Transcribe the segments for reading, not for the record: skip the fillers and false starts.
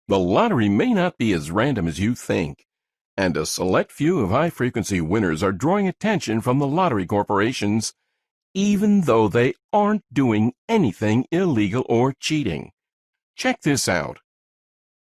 The lottery may not be as random as you think, and a select few of high-frequency winners are drawing attention from the lottery corporations, even though they aren't doing anything illegal or cheating. Check this out.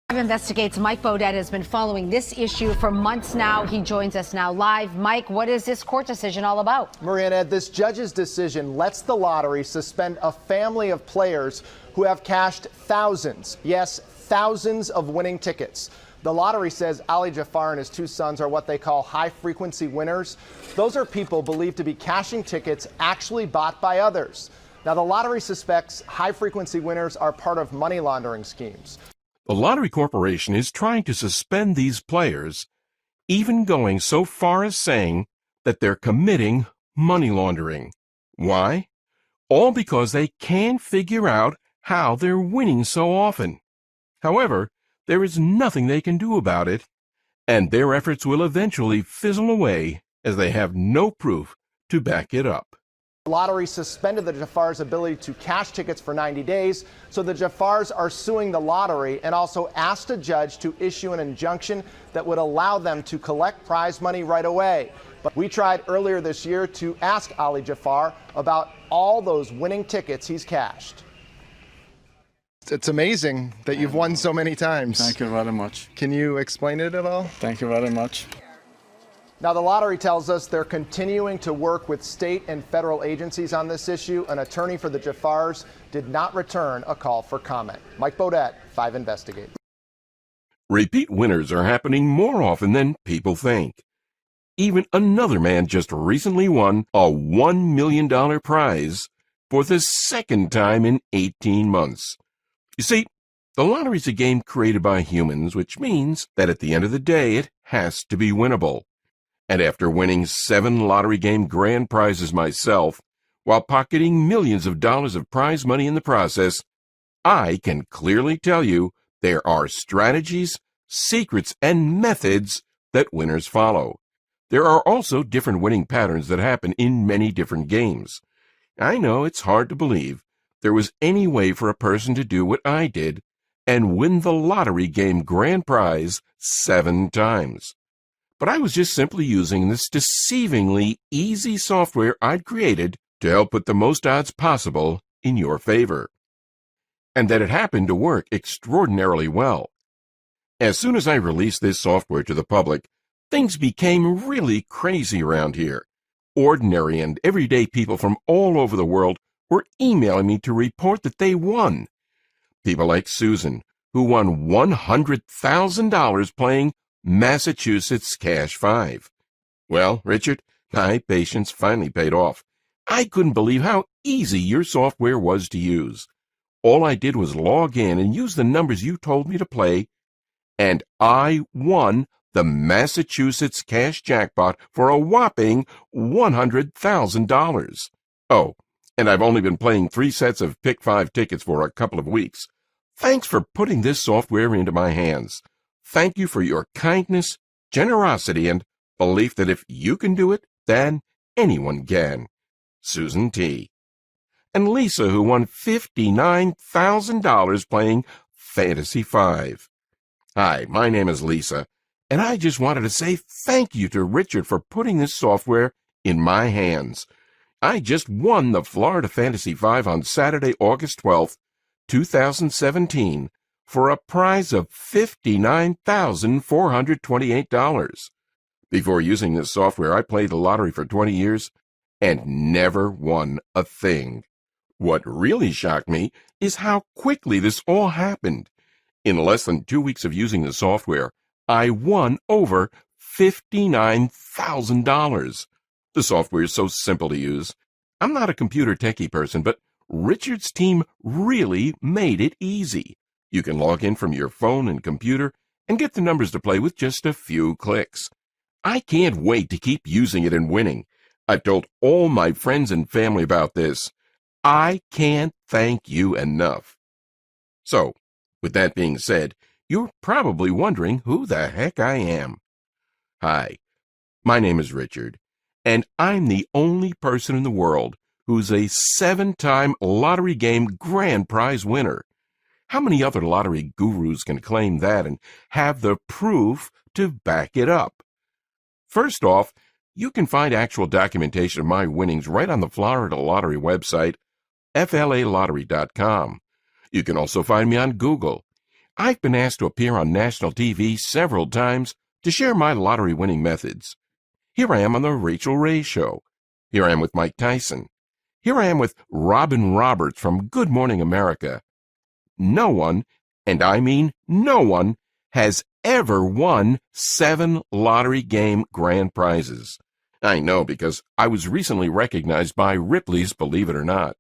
Investigates Mike Beaudet has been following this issue for months now. He joins us now live. Mike, what is this court decision all about? Maria and Ed, this judge's decision lets the lottery suspend a family of players who have cashed thousands, yes, thousands of winning tickets. The lottery says Ali Jafar and his two sons are what they call high-frequency winners. Those are people believed to be cashing tickets actually bought by others. Now, the lottery suspects high-frequency winners are part of money laundering schemes. The Lottery Corporation is trying to suspend these players, even going so far as saying that they're committing money laundering. Why? All because they can't figure out how they're winning so often. However, there is nothing they can do about it, and their efforts will eventually fizzle away as they have no proof to back it up. The lottery suspended the Jafars' ability to cash tickets for 90 days, so the Jafars are suing the lottery and also asked a judge to issue an injunction that would allow them to collect prize money right away. But we tried earlier this year to ask Ali Jafar about all those winning tickets he's cashed. It's amazing that you've won so many times. Thank you very much. Can you explain it at all? Thank you very much. Now, the lottery tells us they're continuing to work with state and federal agencies on this issue. An attorney for the Jafars did not return a call for comment. Mike Beaudet, 5 Investigate. Repeat winners are happening more often than people think. Even another man just recently won a $1 million prize for the second time in 18 months. You see, the lottery's a game created by humans, which means that at the end of the day, it has to be winnable. And after winning 7 lottery game grand prizes myself, while pocketing millions of dollars of prize money in the process, I can clearly tell you there are strategies, secrets, and methods that winners follow. There are also different winning patterns that happen in many different games. I know it's hard to believe there was any way for a person to do what I did and win the lottery game grand prize 7 times. But I was just simply using this deceivingly easy software I'd created to help put the most odds possible in your favor. And that it happened to work extraordinarily well. As soon as I released this software to the public, things became really crazy around here. Ordinary and everyday people from all over the world were emailing me to report that they won. People like Susan, who won $100,000 playing Massachusetts Cash 5. Well, Richard, my patience finally paid off. I couldn't believe how easy your software was to use. All I did was log in and use the numbers you told me to play, and I won the Massachusetts Cash Jackpot for a whopping $100,000. Oh, and I've only been playing 3 sets of Pick 5 tickets for a couple of weeks. Thanks for putting this software into my hands. Thank you for your kindness, generosity, and belief that if you can do it, then anyone can. Susan T. And Lisa, who won $59,000 playing Fantasy 5. Hi, my name is Lisa, and I just wanted to say thank you to Richard for putting this software in my hands. I just won the Florida Fantasy 5 on Saturday, August 12th, 2017, for a prize of $59,428. Before using this software, I played the lottery for 20 years and never won a thing. What really shocked me is how quickly this all happened. In less than 2 weeks of using the software, I won over $59,000. The software is so simple to use. I'm not a computer techie person, but Richard's team really made it easy. You can log in from your phone and computer and get the numbers to play with just a few clicks. I can't wait to keep using it and winning. I've told all my friends and family about this. I can't thank you enough. So, with that being said, you're probably wondering who the heck I am. Hi, my name is Richard, and I'm the only person in the world who's a 7-time lottery game grand prize winner. How many other lottery gurus can claim that and have the proof to back it up? First off, you can find actual documentation of my winnings right on the Florida Lottery website, flalottery.com. You can also find me on Google. I've been asked to appear on national TV several times to share my lottery winning methods. Here I am on The Rachel Ray Show. Here I am with Mike Tyson. Here I am with Robin Roberts from Good Morning America. No one, and I mean no one, has ever won 7 lottery game grand prizes. I know because I was recently recognized by Ripley's Believe It or Not.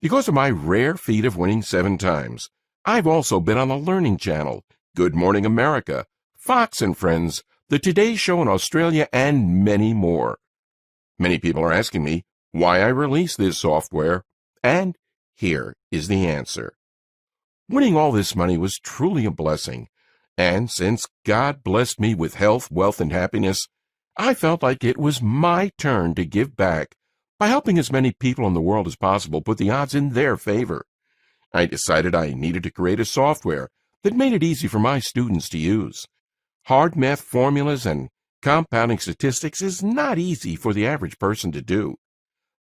Because of my rare feat of winning 7 times, I've also been on the Learning Channel, Good Morning America, Fox and Friends, The Today Show in Australia, and many more. Many people are asking me why I release this software, and here is the answer. Winning all this money was truly a blessing, and since God blessed me with health, wealth, and happiness, I felt like it was my turn to give back by helping as many people in the world as possible put the odds in their favor. I decided I needed to create a software that made it easy for my students to use. Hard math formulas and compounding statistics is not easy for the average person to do.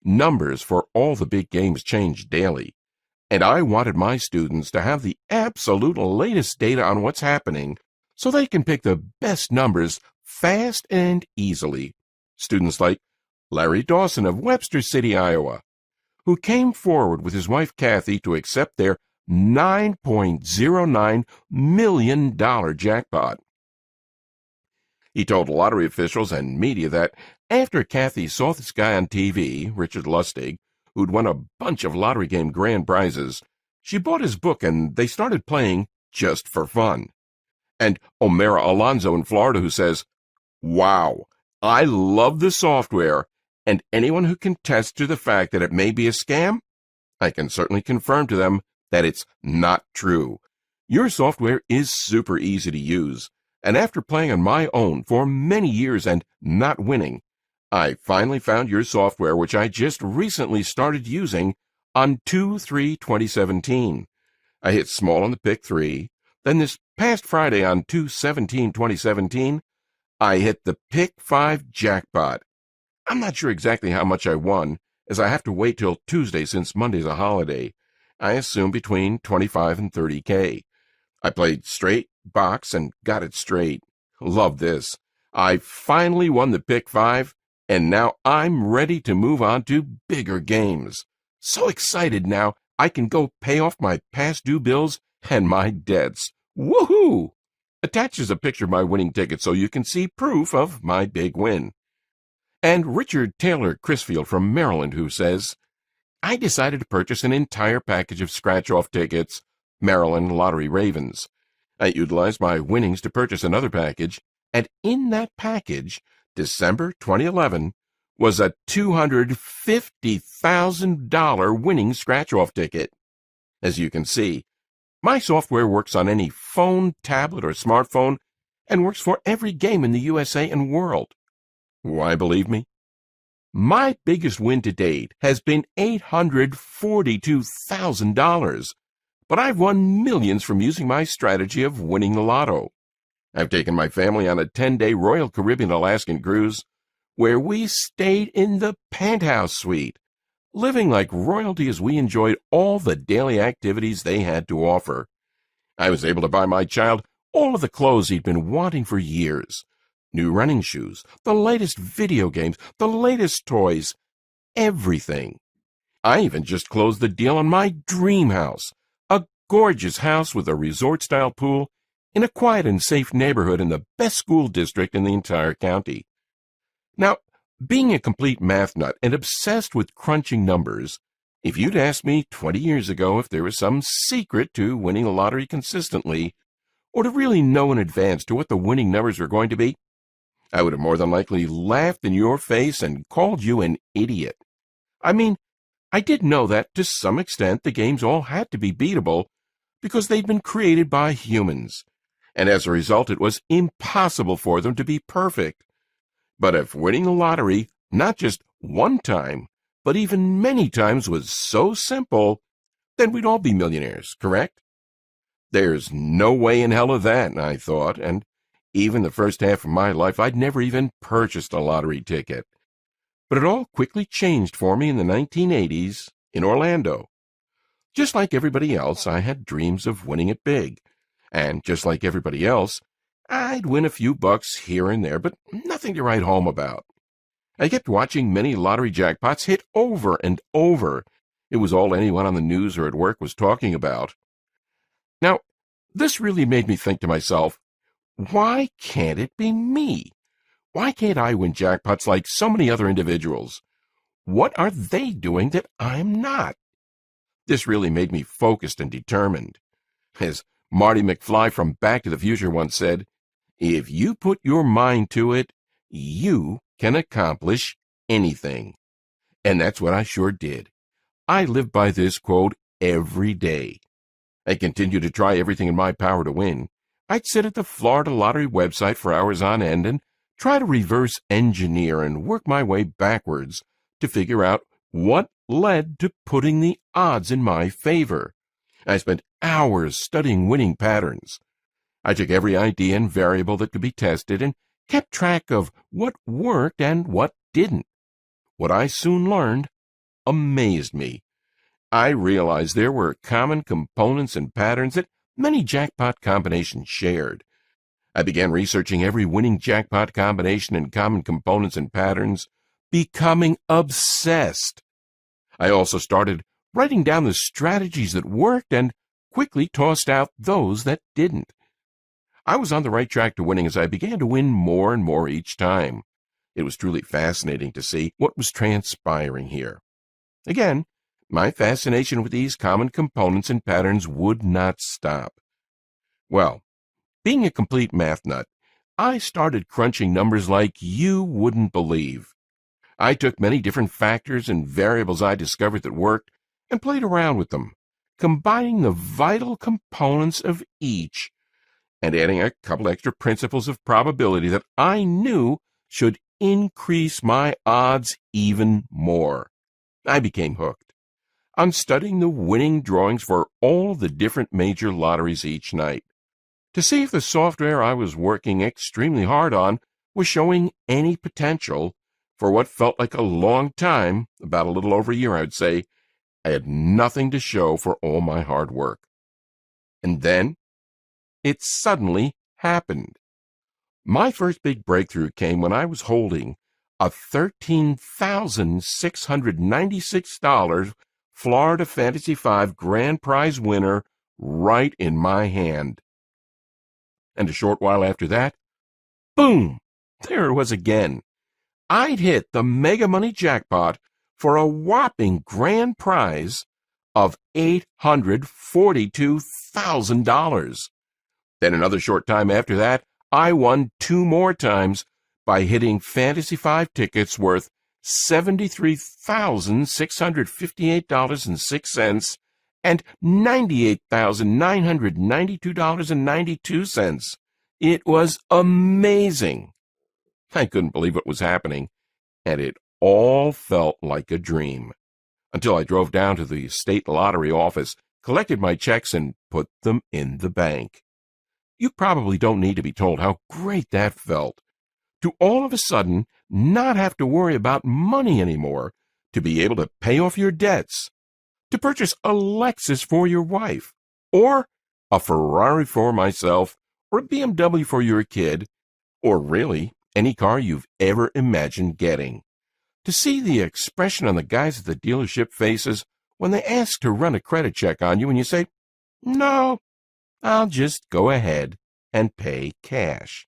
Numbers for all the big games change daily, and I wanted my students to have the absolute latest data on what's happening so they can pick the best numbers fast and easily. Students like Larry Dawson of Webster City, Iowa, who came forward with his wife Kathy to accept their $9.09 million jackpot. He told lottery officials and media that after Kathy saw this guy on TV, Richard Lustig, who'd won a bunch of lottery game grand prizes, she bought his book and they started playing just for fun. And Omera Alonso in Florida, who says, "Wow, I love the software, and anyone who can attest to the fact that it may be a scam, I can certainly confirm to them that it's not true. Your software is super easy to use, and after playing on my own for many years and not winning, I finally found your software, which I just recently started using on 2/3/2017. I hit small on the pick 3, then this past Friday on 2/17/2017, I hit the pick 5 jackpot. I'm not sure exactly how much I won, as I have to wait till Tuesday since Monday's a holiday. I assume between 25 and 30K. I played straight, box, and got it straight. Love this. I finally won the pick 5, and now I'm ready to move on to bigger games. So excited now, I can go pay off my past due bills and my debts. Woohoo! Attached is a picture of my winning ticket so you can see proof of my big win. And Richard Taylor Crisfield from Maryland, who says, I decided to purchase an entire package of scratch-off tickets, Maryland Lottery Ravens. I utilized my winnings to purchase another package, and in that package, December 2011, was a $250,000 winning scratch-off ticket. As you can see, my software works on any phone, tablet, or smartphone, and works for every game in the USA and world. Why believe me? My biggest win to date has been $842,000, but I've won millions from using my strategy of winning the lotto. I've taken my family on a 10-day Royal Caribbean Alaskan cruise where we stayed in the penthouse suite, living like royalty as we enjoyed all the daily activities they had to offer. I was able to buy my child all of the clothes he'd been wanting for years. New running shoes, the latest video games, the latest toys, everything. I even just closed the deal on my dream house, a gorgeous house with a resort-style pool in a quiet and safe neighborhood in the best school district in the entire county. Now, being a complete math nut and obsessed with crunching numbers, if you'd asked me 20 years ago if there was some secret to winning the lottery consistently, or to really know in advance to what the winning numbers were going to be, I would have more than likely laughed in your face and called you an idiot. I mean, I did know that to some extent the games all had to be beatable because they'd been created by humans, and as a result it was impossible for them to be perfect. But if winning the lottery, not just one time, but even many times was so simple, then we'd all be millionaires, correct? There's no way in hell of that, I thought, and even the first half of my life I'd never even purchased a lottery ticket. But it all quickly changed for me in the 1980s in Orlando. Just like everybody else, I had dreams of winning it big. And just like everybody else, I'd win a few bucks here and there, but nothing to write home about. I kept watching many lottery jackpots hit over and over. It was all anyone on the news or at work was talking about. Now, this really made me think to myself, why can't it be me? Why can't I win jackpots like so many other individuals? What are they doing that I'm not? This really made me focused and determined. As Marty McFly from Back to the Future once said, if you put your mind to it, you can accomplish anything. And that's what I sure did. I live by this quote every day. I continue to try everything in my power to win. I'd sit at the Florida Lottery website for hours on end and try to reverse engineer and work my way backwards to figure out what led to putting the odds in my favor. I spent hours studying winning patterns. I took every idea and variable that could be tested and kept track of what worked and what didn't. What I soon learned amazed me. I realized there were common components and patterns that many jackpot combinations shared. I began researching every winning jackpot combination and common components and patterns, becoming obsessed. I also started writing down the strategies that worked and quickly tossed out those that didn't. I was on the right track to winning as I began to win more and more each time. It was truly fascinating to see what was transpiring here. Again, my fascination with these common components and patterns would not stop. Well, being a complete math nut, I started crunching numbers like you wouldn't believe. I took many different factors and variables I discovered that worked and played around with them, combining the vital components of each and adding a couple extra principles of probability that I knew should increase my odds even more. I became hooked on studying the winning drawings for all the different major lotteries each night to see if the software I was working extremely hard on was showing any potential. For what felt like a long time, about a little over a year, I would say, I had nothing to show for all my hard work. And then it suddenly happened. My first big breakthrough came when I was holding a $13,696 Florida Fantasy 5 grand prize winner right in my hand. And a short while after that, boom, there it was again. I'd hit the Mega Money jackpot for a whopping grand prize of $842,000. Then another short time after that, I won 2 more times by hitting Fantasy 5 tickets worth $73,658.06 and $98,992.92. It was amazing. I couldn't believe what was happening, and it all felt like a dream. Until I drove down to the state lottery office, collected my checks, and put them in the bank. You probably don't need to be told how great that felt. To all of a sudden not have to worry about money anymore, to be able to pay off your debts, to purchase a Lexus for your wife, or a Ferrari for myself, or a BMW for your kid, or really any car you've ever imagined getting. To see the expression on the guys at the dealership faces when they ask to run a credit check on you and you say, "No, I'll just go ahead and pay cash."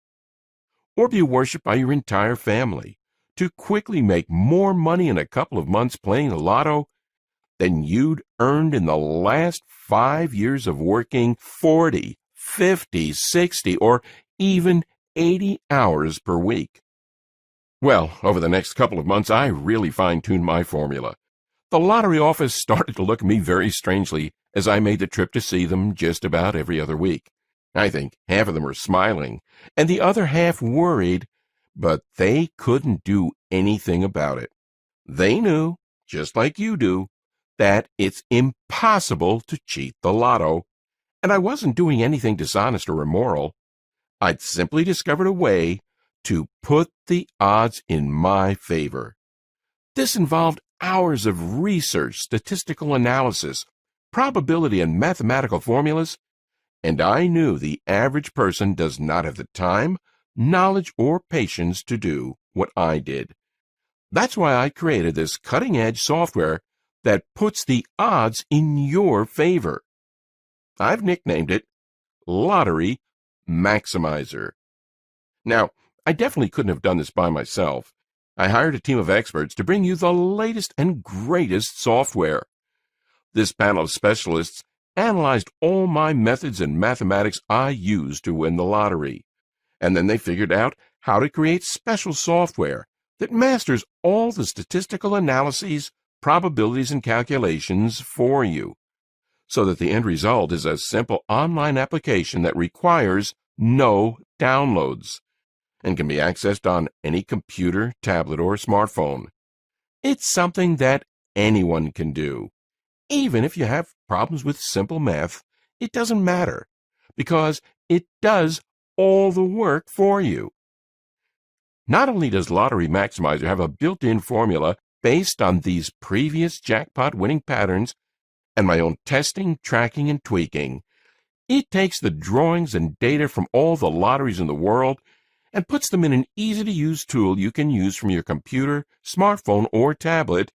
Or be worshipped by your entire family to quickly make more money in a couple of months playing the lotto than you'd earned in the last 5 years of working 40, 50, 60, or even 80 hours per week. Well, over the next couple of months, I really fine-tuned my formula. The lottery office started to look at me very strangely as I made the trip to see them just about every other week. I think half of them were smiling, and the other half worried, but they couldn't do anything about it. They knew, just like you do, that it's impossible to cheat the lotto, And I wasn't doing anything dishonest or immoral. I'd simply discovered a way to put the odds in my favor. This involved hours of research, statistical analysis, probability, and mathematical formulas, and I knew the average person does not have the time, knowledge, or patience to do what I did. That's why I created this cutting-edge software that puts the odds in your favor. I've nicknamed it Lottery Maximizer. Now, I definitely couldn't have done this by myself. I hired a team of experts to bring you the latest and greatest software. This panel of specialists analyzed all my methods and mathematics I used to win the lottery, and then they figured out how to create special software that masters all the statistical analyses, probabilities, and calculations for you, so that the end result is a simple online application that requires no downloads and can be accessed on any computer, tablet, or smartphone. It's something that anyone can do. Even if you have problems with simple math, it doesn't matter, because it does all the work for you. Not only does Lottery Maximizer have a built-in formula based on these previous jackpot winning patterns and my own testing, tracking, and tweaking, it takes the drawings and data from all the lotteries in the world and puts them in an easy-to-use tool you can use from your computer, smartphone, or tablet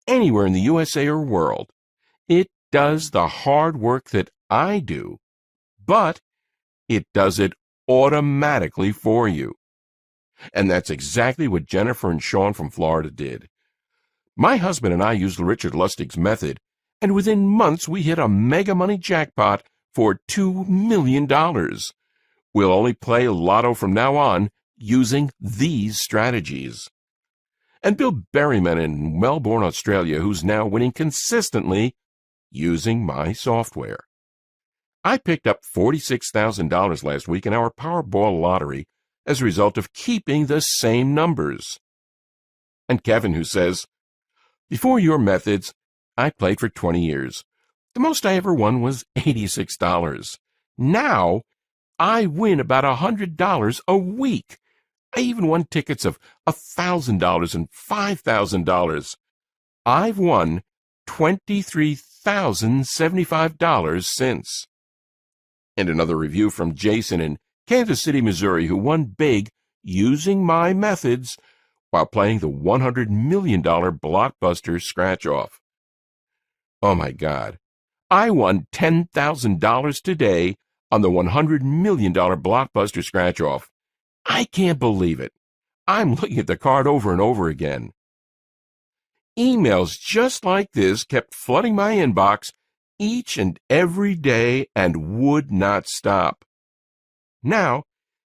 anywhere in the USA or world. It does the hard work that I do, but it does it automatically for you. And that's exactly what Jennifer and Sean from Florida did. My husband and I used Richard Lustig's method, and within months we hit a mega money jackpot for $2 million. We'll only play lotto from now on using these strategies. And Bill Berryman in Melbourne, Australia, who's now winning consistently using my software. I picked up $46,000 last week in our Powerball lottery as a result of keeping the same numbers. And Kevin, who says, before your methods, I played for 20 years. The most I ever won was $86. Now, I win about $100 a week. I even won tickets of $1,000 and $5,000. I've won $23,075 since. And another review from Jason in Kansas City, Missouri, who won big using my methods while playing the $100 million blockbuster scratch-off. Oh my God, I won $10,000 today on the $100 million blockbuster scratch-off. I can't believe it. I'm looking at the card over and over again. Emails just like this kept flooding my inbox each and every day and would not stop. Now,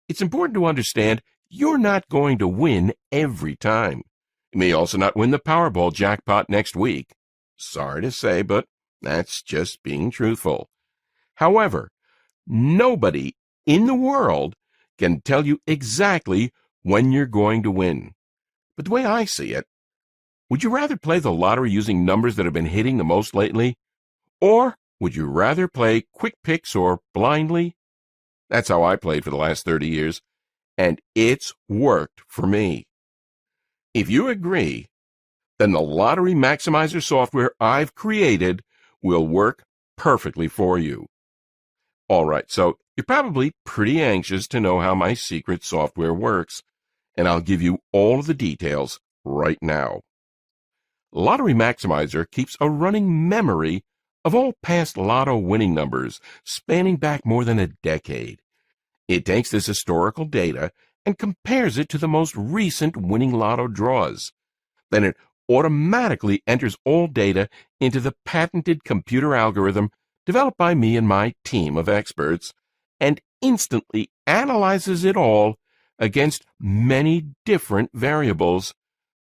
it's important to understand you're not going to win every time. You may also not win the Powerball jackpot next week. Sorry to say, but that's just being truthful. However, nobody in the world can tell you exactly when you're going to win. But the way I see it, would you rather play the lottery using numbers that have been hitting the most lately? Or would you rather play quick picks or blindly? That's how I played for the last 30 years, and it's worked for me. If you agree, then the Lottery Maximizer software I've created will work perfectly for you. All right, so you're probably pretty anxious to know how my secret software works, and I'll give you all of the details right now. Lottery Maximizer keeps a running memory of all past lotto winning numbers spanning back more than a decade. It takes this historical data and compares it to the most recent winning lotto draws. Then it automatically enters all data into the patented computer algorithm developed by me and my team of experts, and instantly analyzes it all against many different variables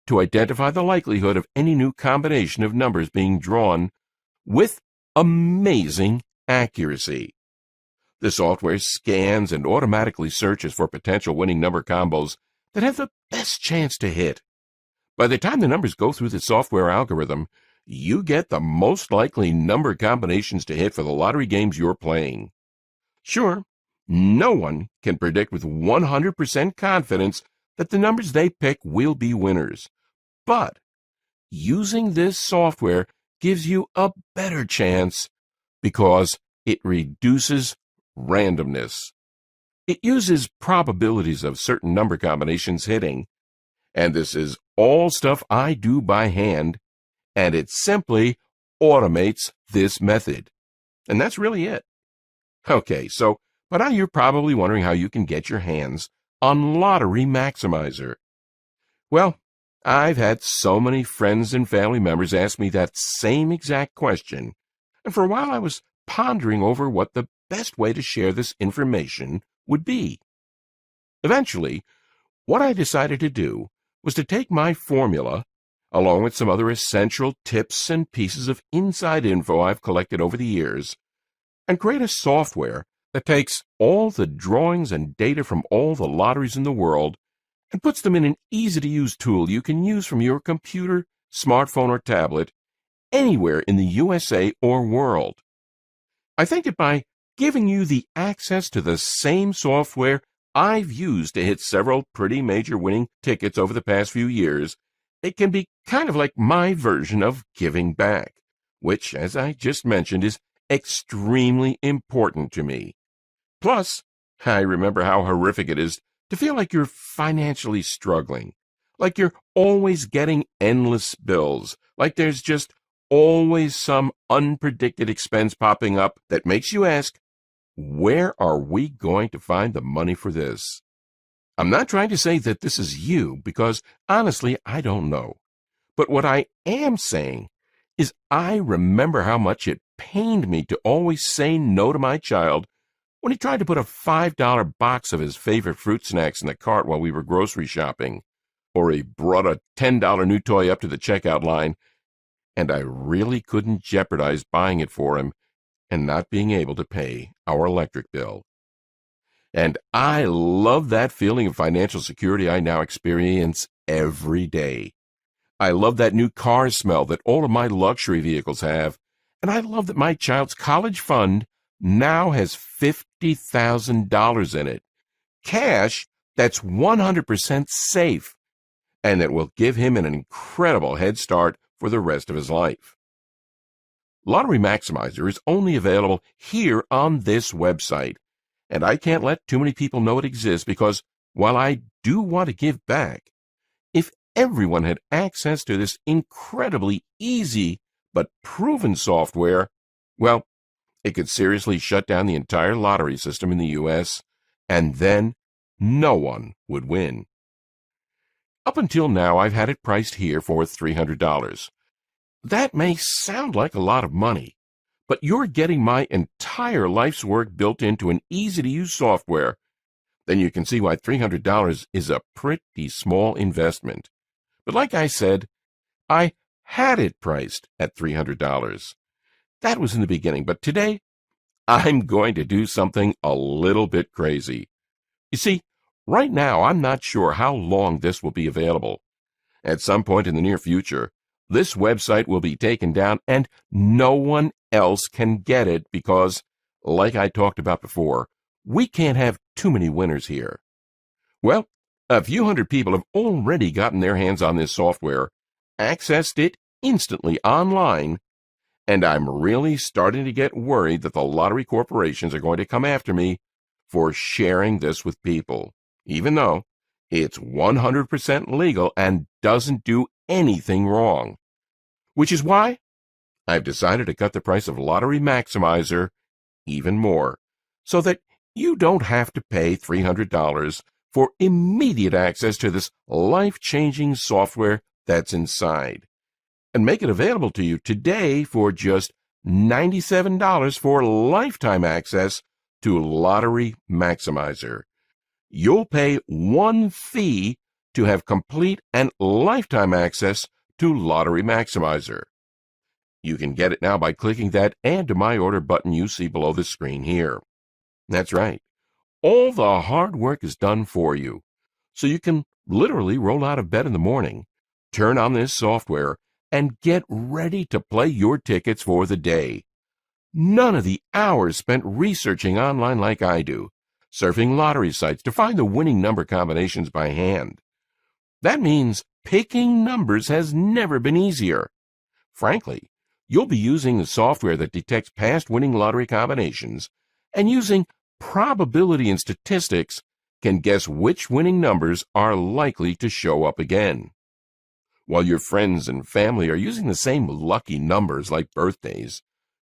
to identify the likelihood of any new combination of numbers being drawn with amazing accuracy. The software scans and automatically searches for potential winning number combos that have the best chance to hit. By the time the numbers go through the software algorithm, you get the most likely number combinations to hit for the lottery games you're playing. Sure, no one can predict with 100% confidence that the numbers they pick will be winners, but using this software gives you a better chance because it reduces randomness. It uses probabilities of certain number combinations hitting, and this is all stuff I do by hand, and it simply automates this method. And that's really it. Okay, so by now you're probably wondering how you can get your hands on Lottery Maximizer. Well, I've had so many friends and family members ask me that same exact question, and for a while I was pondering over what the best way to share this information would be. Eventually, what I decided to do was to take my formula, along with some other essential tips and pieces of inside info I've collected over the years, and create a software that takes all the drawings and data from all the lotteries in the world and puts them in an easy-to-use tool you can use from your computer, smartphone, or tablet anywhere in the USA or world. I think that by giving you the access to the same software I've used to hit several pretty major winning tickets over the past few years, it can be kind of like my version of giving back, which, as I just mentioned, is extremely important to me. Plus, I remember how horrific it is to feel like you're financially struggling, like you're always getting endless bills, like there's just always some unpredicted expense popping up that makes you ask, where are we going to find the money for this? I'm not trying to say that this is you, because honestly, I don't know. But what I am saying is I remember how much it pained me to always say no to my child when he tried to put a $5 box of his favorite fruit snacks in the cart while we were grocery shopping, or he brought a $10 new toy up to the checkout line, and I really couldn't jeopardize buying it for him and not being able to pay our electric bill. And I love that feeling of financial security I now experience every day. I love that new car smell that all of my luxury vehicles have, and I love that my child's college fund now has $50,000 in it, cash that's 100% safe, and that will give him an incredible head start for the rest of his life. Lottery Maximizer is only available here on this website, and I can't let too many people know it exists because, while I do want to give back, if everyone had access to this incredibly easy but proven software, well, it could seriously shut down the entire lottery system in the U.S., and then no one would win. Up until now, I've had it priced here for $300. That may sound like a lot of money, but you're getting my entire life's work built into an easy-to-use software. Then you can see why $300 is a pretty small investment. But like I said, I had it priced at $300. That was in the beginning, but today, I'm going to do something a little bit crazy. You see, right now, I'm not sure how long this will be available. At some point in the near future, this website will be taken down and no one else can get it because, like I talked about before, we can't have too many winners here. Well, a few hundred people have already gotten their hands on this software, accessed it instantly online, and I'm really starting to get worried that the lottery corporations are going to come after me for sharing this with people, even though it's 100% legal and doesn't do anything wrong. Which is why I've decided to cut the price of Lottery Maximizer even more, so that you don't have to pay $300 for immediate access to this life-changing software that's inside, and make it available to you today for just $97 for lifetime access to Lottery Maximizer. You'll pay one fee to have complete and lifetime access to Lottery Maximizer. You can get it now by clicking that Add to My Order button you see below the screen here. That's right. All the hard work is done for you, so you can literally roll out of bed in the morning, turn on this software, and get ready to play your tickets for the day. None of the hours spent researching online like I do, surfing lottery sites to find the winning number combinations by hand. That means picking numbers has never been easier. Frankly, you'll be using the software that detects past winning lottery combinations and using probability and statistics can guess which winning numbers are likely to show up again. While your friends and family are using the same lucky numbers like birthdays,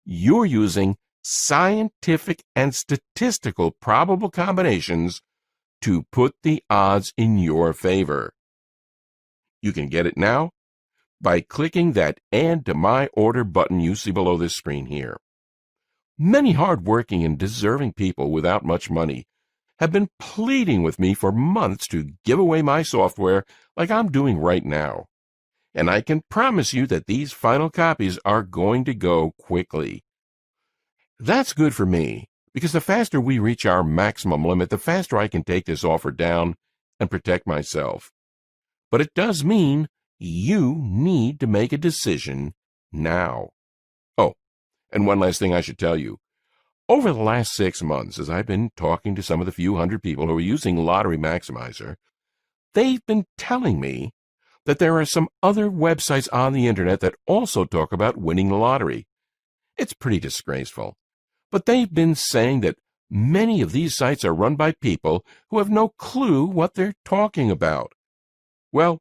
you're using scientific and statistical probable combinations to put the odds in your favor. You can get it now by clicking that Add to My Order button you see below this screen here. Many hard-working and deserving people without much money have been pleading with me for months to give away my software like I'm doing right now. And I can promise you that these final copies are going to go quickly. That's good for me, because the faster we reach our maximum limit, the faster I can take this offer down and protect myself. But it does mean you need to make a decision now. Oh, and one last thing I should tell you. Over the last 6 months, as I've been talking to some of the few hundred people who are using Lottery Maximizer, they've been telling me that there are some other websites on the internet that also talk about winning the lottery. It's pretty disgraceful. But they've been saying that many of these sites are run by people who have no clue what they're talking about. Well,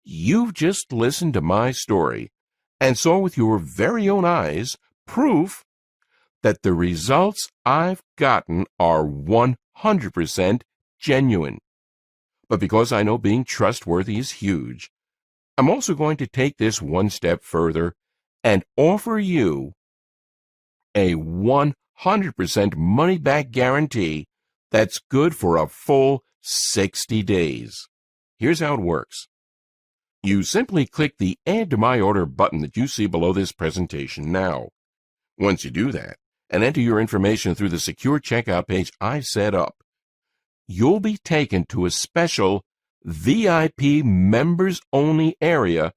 you've just listened to my story and saw with your very own eyes proof that the results I've gotten are 100% genuine. But because I know being trustworthy is huge, I'm also going to take this one step further and offer you a 100% money-back guarantee that's good for a full 60 days. Here's how it works. You simply click the Add to My Order button that you see below this presentation now. Once you do that, and enter your information through the secure checkout page I've set up, you'll be taken to a special VIP members-only area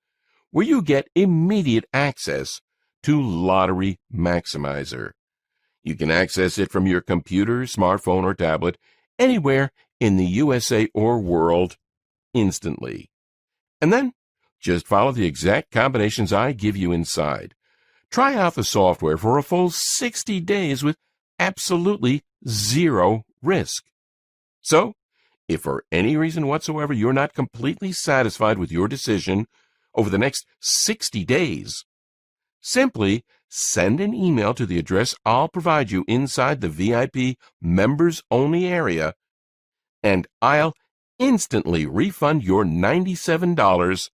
where you get immediate access to Lottery Maximizer. You can access it from your computer, smartphone, or tablet anywhere in the USA or world instantly. And then just follow the exact combinations I give you inside. Try out the software for a full 60 days with absolutely zero risk. So, if for any reason whatsoever you're not completely satisfied with your decision over the next 60 days, simply send an email to the address I'll provide you inside the VIP members-only area, and I'll instantly refund your $97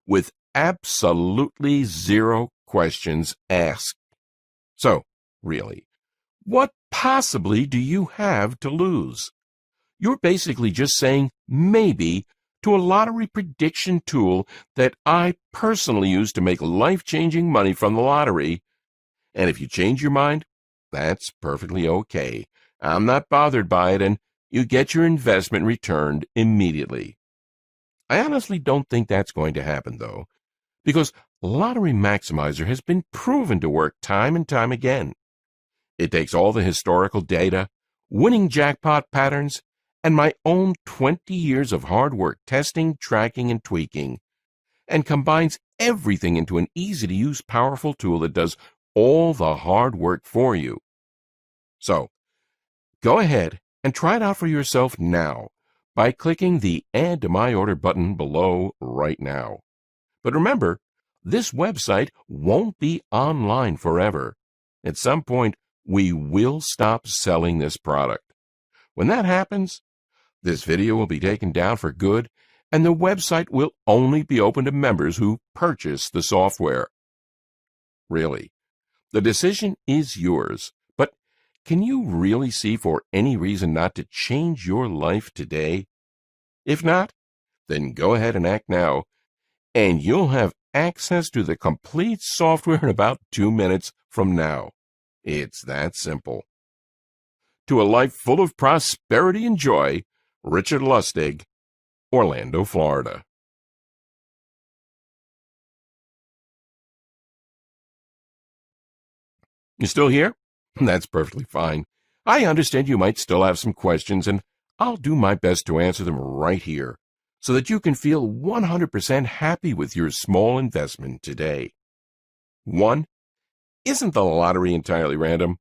with absolutely zero questions asked. So, really, what possibly do you have to lose? You're basically just saying maybe to a lottery prediction tool that I personally use to make life-changing money from the lottery. And if you change your mind, that's perfectly okay. I'm not bothered by it, and you get your investment returned immediately. I honestly don't think that's going to happen, though, because Lottery Maximizer has been proven to work time and time again. It takes all the historical data, winning jackpot patterns, and my own 20 years of hard work testing, tracking, and tweaking, and combines everything into an easy-to-use, powerful tool that does all the hard work for you. So, go ahead and try it out for yourself now by clicking the Add to My Order button below right now. But remember, this website won't be online forever. At some point, we will stop selling this product. When that happens, this video will be taken down for good, and the website will only be open to members who purchase the software. Really, the decision is yours, but can you really see for any reason not to change your life today? If not, then go ahead and act now, and you'll have access to the complete software in about 2 minutes from now. It's that simple. To a life full of prosperity and joy, Richard Lustig, Orlando, Florida. You still here? That's perfectly fine. I understand you might still have some questions, and I'll do my best to answer them right here so that you can feel 100% happy with your small investment today. 1. Isn't the lottery entirely random?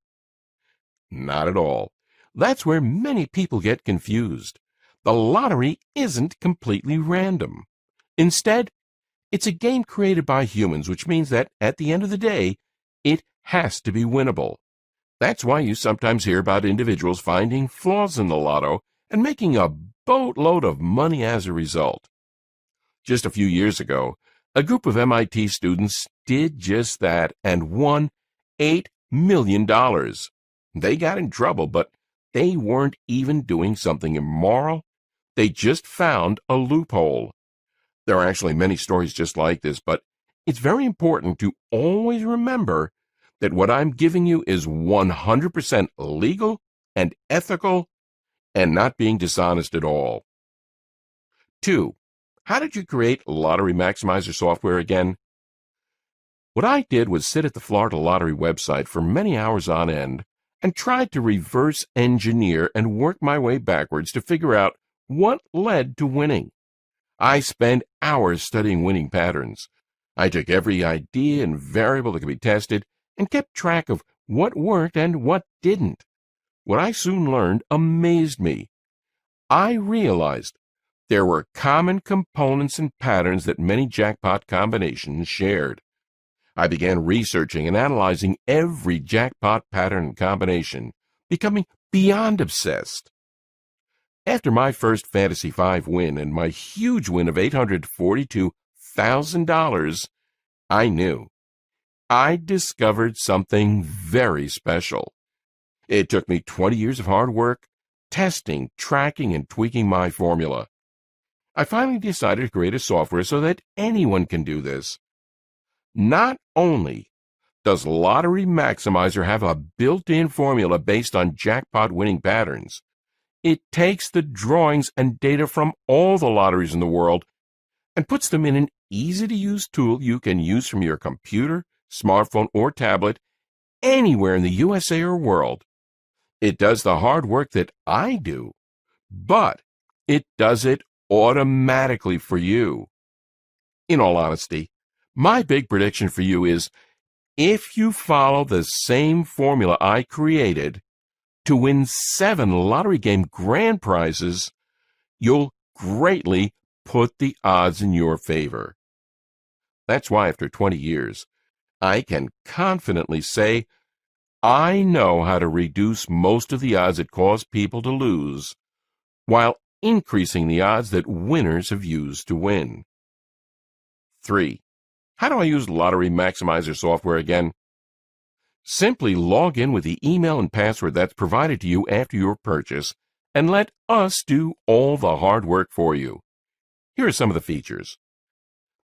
Not at all. That's where many people get confused. The lottery isn't completely random. Instead, it's a game created by humans, which means that at the end of the day, it has to be winnable. That's why you sometimes hear about individuals finding flaws in the lotto and making a boatload of money as a result. Just a few years ago, a group of MIT students did just that and won $8 million. They got in trouble, but they weren't even doing something immoral. They just found a loophole. There are actually many stories just like this, but it's very important to always remember that what I'm giving you is 100% legal and ethical and not being dishonest at all. 2. How did you create Lottery Maximizer software again? What I did was sit at the Florida Lottery website for many hours on end and tried to reverse engineer and work my way backwards to figure out what led to winning. I spent hours studying winning patterns. I took every idea and variable that could be tested and kept track of what worked and what didn't. What I soon learned amazed me. I realized there were common components and patterns that many jackpot combinations shared. I began researching and analyzing every jackpot pattern and combination, becoming beyond obsessed. After my first Fantasy 5 win and my huge win of $842,000, I knew I discovered something very special. It took me 20 years of hard work, testing, tracking, and tweaking my formula. I finally decided to create a software so that anyone can do this. Not only does Lottery Maximizer have a built-in formula based on jackpot winning patterns, it takes the drawings and data from all the lotteries in the world and puts them in an easy-to-use tool you can use from your computer, smartphone, or tablet anywhere in the USA or world. It does the hard work that I do, but it does it automatically for you. In all honesty, my big prediction for you is if you follow the same formula I created to win 7 lottery game grand prizes, you'll greatly put the odds in your favor. That's why after 20 years, I can confidently say I know how to reduce most of the odds that cause people to lose while increasing the odds that winners have used to win. 3. How do I use Lottery Maximizer software again? Simply log in with the email and password that's provided to you after your purchase and let us do all the hard work for you. Here are some of the features.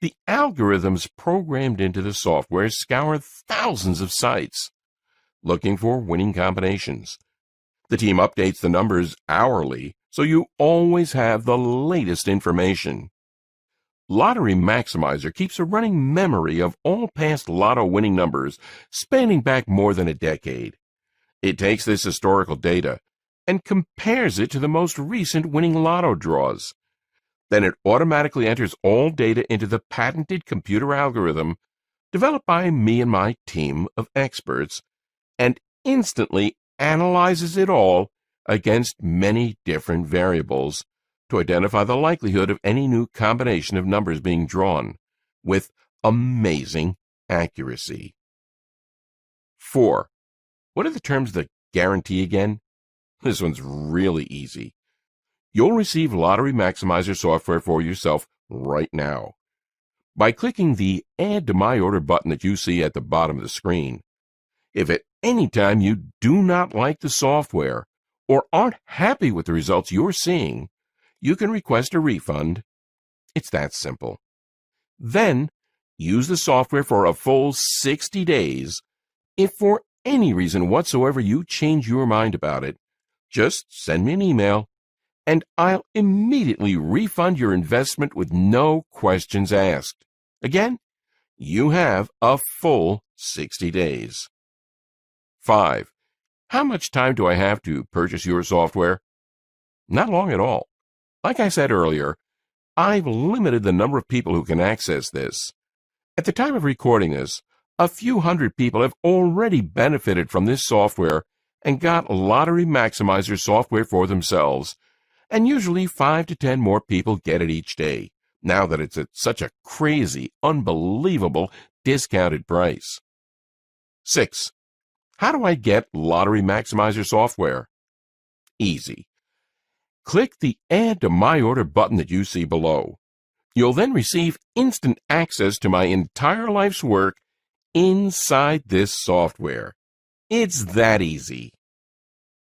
The algorithms programmed into the software scour thousands of sites, looking for winning combinations. The team updates the numbers hourly, so you always have the latest information. Lottery Maximizer keeps a running memory of all past lotto winning numbers spanning back more than a decade. It takes this historical data and compares it to the most recent winning lotto draws. Then it automatically enters all data into the patented computer algorithm developed by me and my team of experts and instantly analyzes it all against many different variables to identify the likelihood of any new combination of numbers being drawn with amazing accuracy. 4. What are the terms of the guarantee again? This one's really easy. You'll receive Lottery Maximizer software for yourself right now by clicking the Add to My Order button that you see at the bottom of the screen. If at any time you do not like the software or aren't happy with the results you're seeing, you can request a refund. It's that simple. Then, use the software for a full 60 days. If for any reason whatsoever you change your mind about it, just send me an email, and I'll immediately refund your investment with no questions asked. Again, you have a full 60 days. 5. How much time do I have to purchase your software? Not long at all. Like I said earlier, I've limited the number of people who can access this. At the time of recording this, a few hundred people have already benefited from this software and got Lottery Maximizer software for themselves, and usually 5 to 10 more people get it each day, now that it's at such a crazy, unbelievable, discounted price. 6. How do I get Lottery Maximizer software? Easy. Click the Add to My Order button that you see below. You'll then receive instant access to my entire life's work inside this software. It's that easy.